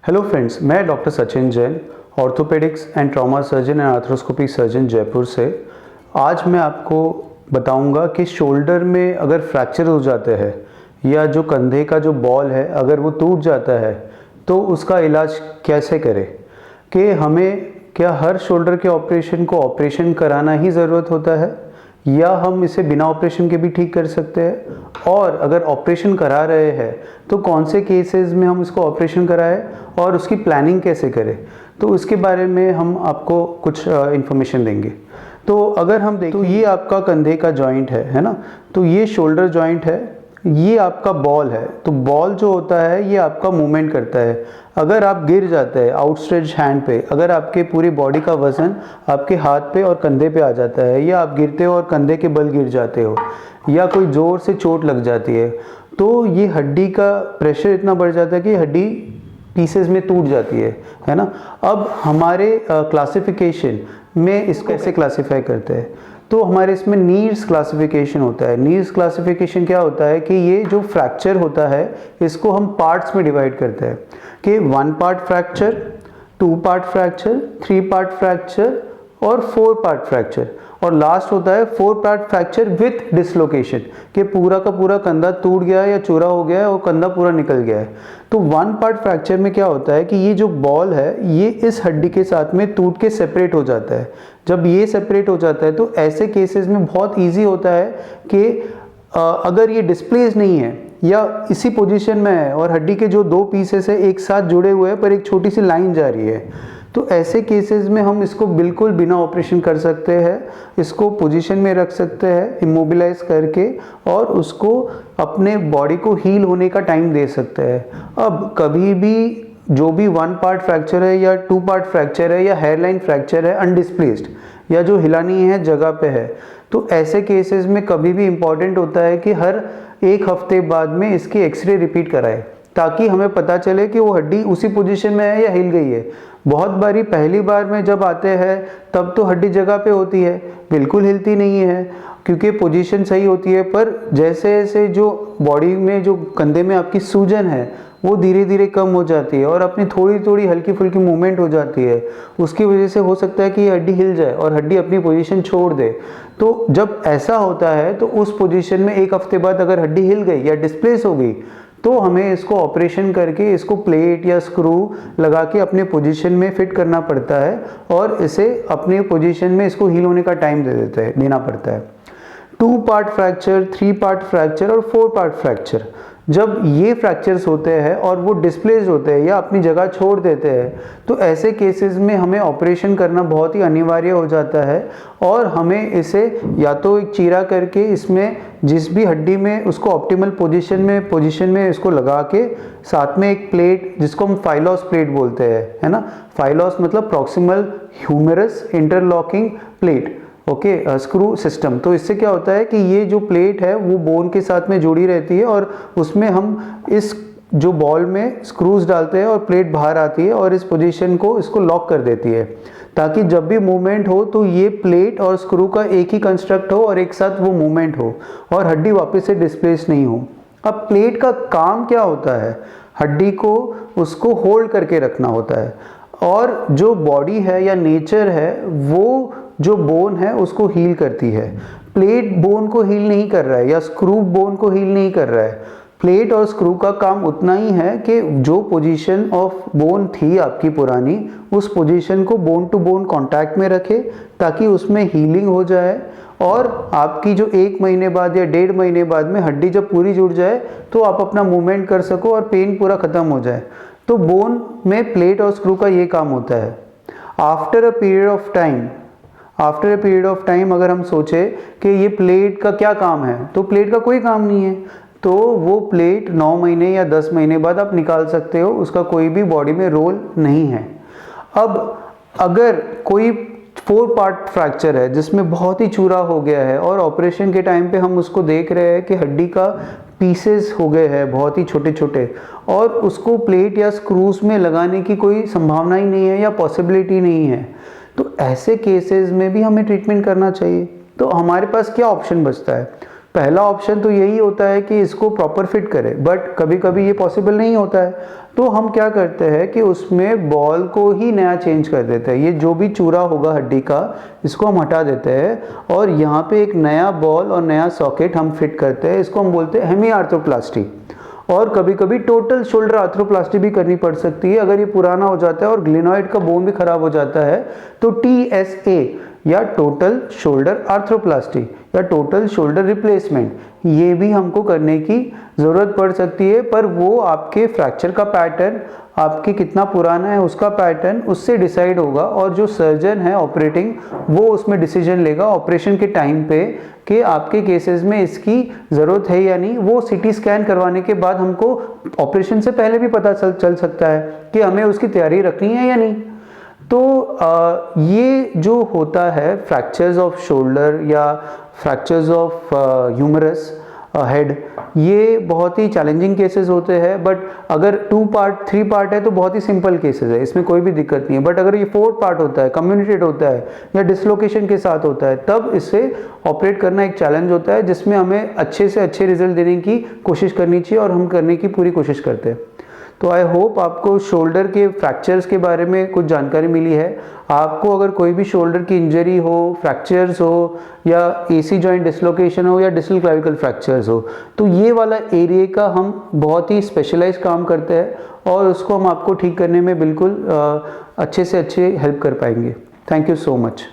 Hello friends, मैं doctor Sachin Jain, orthopaedics and trauma surgeon and arthroscopy surgeon Jaipur से। आज मैं आपको बताऊंगा कि शोल्डर में अगर फ्रैक्चर हो जाते हैं या जो कंधे का जो बॉल है अगर वो टूट जाता है तो उसका इलाज कैसे करें। कि हमें क्या हर शोल्डर के ऑपरेशन को ऑपरेशन कराना ही ज़रूरत होता है या हम इसे बिना ऑपरेशन के भी ठीक कर सकते हैं, और अगर ऑपरेशन करा रहे हैं तो कौन से केसेस में हम इसको ऑपरेशन कराएं और उसकी प्लानिंग कैसे करें। तो उसके बारे में हम आपको कुछ इन्फॉर्मेशन देंगे। तो अगर हम देखें तो ये आपका कंधे का जॉइंट है ना। तो ये शोल्डर जॉइंट है, ये आपका बॉल है। तो बॉल जो होता है ये आपका मूवमेंट करता है। अगर आप गिर जाते हैं आउटस्ट्रेच हैंड पे, अगर आपके पूरी बॉडी का वजन आपके हाथ पे और कंधे पे आ जाता है, या आप गिरते हो और कंधे के बल गिर जाते हो, या कोई ज़ोर से चोट लग जाती है, तो ये हड्डी का प्रेशर इतना बढ़ जाता है कि हड्डी पीसेस में टूट जाती है ना। अब हमारे क्लासिफिकेशन में इसको कैसे क्लासिफाई करते हैं, तो हमारे इसमें नीड्स क्लासिफिकेशन होता है। नीड्स क्लासिफिकेशन क्या होता है कि ये जो फ्रैक्चर होता है इसको हम पार्ट्स में डिवाइड करते हैं कि 1 part fracture, 2 part fracture, 3 part fracture और 4 पार्ट फ्रैक्चर, और लास्ट होता है 4 पार्ट फ्रैक्चर विथ डिसलोकेशन कि पूरा का पूरा कंधा टूट गया है या चूरा हो गया है और कंधा पूरा निकल गया है। तो 1 पार्ट फ्रैक्चर में क्या होता है कि ये जो बॉल है ये इस हड्डी के साथ में टूट के सेपरेट हो जाता है। जब ये सेपरेट हो जाता है तो ऐसे केसेस में बहुत ईजी होता है कि अगर ये डिस्प्लेस नहीं है या इसी पोजीशन में है और हड्डी के जो 2 पीसेस है एक साथ जुड़े हुए हैं पर एक छोटी सी लाइन जा रही है, तो ऐसे केसेस में हम इसको बिल्कुल बिना ऑपरेशन कर सकते हैं। इसको पोजीशन में रख सकते हैं इमोबिलाइज करके, और उसको अपने बॉडी को हील होने का टाइम दे सकते हैं। अब कभी भी जो भी 1 पार्ट फ्रैक्चर है या 2 पार्ट फ्रैक्चर है या हेयरलाइन फ्रैक्चर है अनडिस्प्लेस्ड या जो हिलानी है जगह पे है, तो ऐसे केसेस में कभी भी इम्पॉर्टेंट होता है कि हर 1 हफ्ते बाद में इसकी एक्सरे रिपीट कराए ताकि हमें पता चले कि वो हड्डी उसी पोजीशन में है या हिल गई है। बहुत बारी पहली बार में जब आते हैं तब तो हड्डी जगह पे होती है, बिल्कुल हिलती नहीं है क्योंकि पोजीशन सही होती है, पर जैसे जैसे जो बॉडी में जो कंधे में आपकी सूजन है वो धीरे धीरे कम हो जाती है और अपनी थोड़ी थोड़ी हल्की फुल्की मूवमेंट हो जाती है, उसकी वजह से हो सकता है कि ये हड्डी हिल जाए और हड्डी अपनी पोजीशन छोड़ दे। तो जब ऐसा होता है तो उस पोजीशन में 1 हफ्ते बाद अगर हड्डी हिल गई या डिस्प्लेस हो गई तो हमें इसको ऑपरेशन करके इसको प्लेट या स्क्रू लगा के अपने पोजीशन में फिट करना पड़ता है और इसे अपने पोजीशन में इसको हील होने का टाइम देना पड़ता है। 2 पार्ट फ्रैक्चर, 3 पार्ट फ्रैक्चर और 4 पार्ट फ्रैक्चर, जब ये फ्रैक्चर्स होते हैं और वो डिस्प्लेस होते हैं या अपनी जगह छोड़ देते हैं तो ऐसे केसेस में हमें ऑपरेशन करना बहुत ही अनिवार्य हो जाता है, और हमें इसे या तो एक चीरा करके इसमें जिस भी हड्डी में उसको ऑप्टिमल पोजीशन में इसको लगा के साथ में एक प्लेट जिसको हम फाइलॉस प्लेट बोलते हैं, है ना। फाइलॉस मतलब proximal humerus interlocking plate, okay, screw system. तो इससे क्या होता है कि ये जो प्लेट है वो बोन के साथ में जुड़ी रहती है और उसमें हम इस जो बॉल में स्क्रूज डालते हैं और प्लेट बाहर आती है और इस पोजीशन को इसको लॉक कर देती है ताकि जब भी मूवमेंट हो तो ये प्लेट और स्क्रू का एक ही कंस्ट्रक्ट हो और एक साथ वो मूवमेंट हो और हड्डी वापस से डिस्प्लेस नहीं हो। अब प्लेट का काम क्या होता है, हड्डी को उसको होल्ड करके रखना होता है, और जो बॉडी है या नेचर है वो जो बोन है उसको हील करती है। प्लेट बोन को हील नहीं कर रहा है या स्क्रू बोन को हील नहीं कर रहा है। प्लेट और स्क्रू का काम उतना ही है कि जो पोजीशन ऑफ बोन थी आपकी पुरानी, उस पोजीशन को बोन टू बोन कांटेक्ट में रखे ताकि उसमें हीलिंग हो जाए, और आपकी जो 1 महीने बाद या 1.5 महीने बाद में हड्डी जब पूरी जुड़ जाए तो आप अपना मूवमेंट कर सको और पेन पूरा ख़त्म हो जाए। तो बोन में प्लेट और स्क्रू का ये काम होता है। After a period of time अगर हम सोचे कि ये प्लेट का क्या काम है, तो प्लेट का कोई काम नहीं है, तो वो प्लेट 9 महीने या 10 महीने बाद आप निकाल सकते हो, उसका कोई भी बॉडी में रोल नहीं है। अब अगर कोई 4 पार्ट फ्रैक्चर है जिसमें बहुत ही चूरा हो गया है और ऑपरेशन के टाइम पे हम उसको देख रहे हैं कि हड्डी का पीसेस हो गए हैं बहुत ही छोटे छोटे, और उसको प्लेट या स्क्रूज में लगाने की कोई संभावना ही नहीं है या पॉसिबिलिटी नहीं है, तो ऐसे केसेस में भी हमें ट्रीटमेंट करना चाहिए। तो हमारे पास क्या ऑप्शन बचता है, पहला ऑप्शन तो यही होता है कि इसको प्रॉपर फिट करें, बट कभी कभी ये पॉसिबल नहीं होता है, तो हम क्या करते हैं कि उसमें बॉल को ही नया चेंज कर देते हैं। ये जो भी चूरा होगा हड्डी का, इसको हम हटा देते हैं और यहाँ पे एक नया बॉल और नया सॉकेट हम फिट करते हैं। इसको हम बोलते हैं हेमी आर्थ्रोप्लास्टी। और कभी कभी टोटल शोल्डर आर्थ्रोप्लास्टी भी करनी पड़ सकती है अगर ये पुराना हो जाता है और ग्लिनॉइड का बोन भी खराब हो जाता है, तो TSA या टोटल शोल्डर आर्थ्रोप्लास्टी या टोटल शोल्डर रिप्लेसमेंट, ये भी हमको करने की ज़रूरत पड़ सकती है। पर वो आपके फ्रैक्चर का पैटर्न, आपके कितना पुराना है उसका पैटर्न, उससे डिसाइड होगा और जो सर्जन है ऑपरेटिंग, वो उसमें डिसीजन लेगा ऑपरेशन के टाइम पे कि आपके केसेस में इसकी ज़रूरत है या नहीं। वो CT स्कैन करवाने के बाद हमको ऑपरेशन से पहले भी पता चल सकता है कि हमें उसकी तैयारी रखनी है या नहीं। तो ये जो होता है फ्रैक्चर्स ऑफ शोल्डर या फ्रैक्चर्स ऑफ ह्यूमरस हेड, ये बहुत ही चैलेंजिंग केसेस होते हैं। बट अगर 2 पार्ट 3 पार्ट है तो बहुत ही सिंपल केसेस है, इसमें कोई भी दिक्कत नहीं है। बट अगर ये 4 पार्ट होता है, कम्युनिकेट होता है या डिसलोकेशन के साथ होता है, तब इससे ऑपरेट करना एक चैलेंज होता है, जिसमें हमें अच्छे से अच्छे रिजल्ट देने की कोशिश करनी चाहिए और हम करने की पूरी कोशिश करते हैं। तो आई होप आपको शोल्डर के फ्रैक्चर्स के बारे में कुछ जानकारी मिली है। आपको अगर कोई भी शोल्डर की इंजरी हो, फ्रैक्चर्स हो या AC जॉइंट डिसलोकेशन हो या डिस्टल क्लाविकल फ्रैक्चर्स हो, तो ये वाला एरिया का हम बहुत ही स्पेशलाइज काम करते हैं और उसको हम आपको ठीक करने में बिल्कुल अच्छे से अच्छे हेल्प कर पाएंगे। Thank you so much.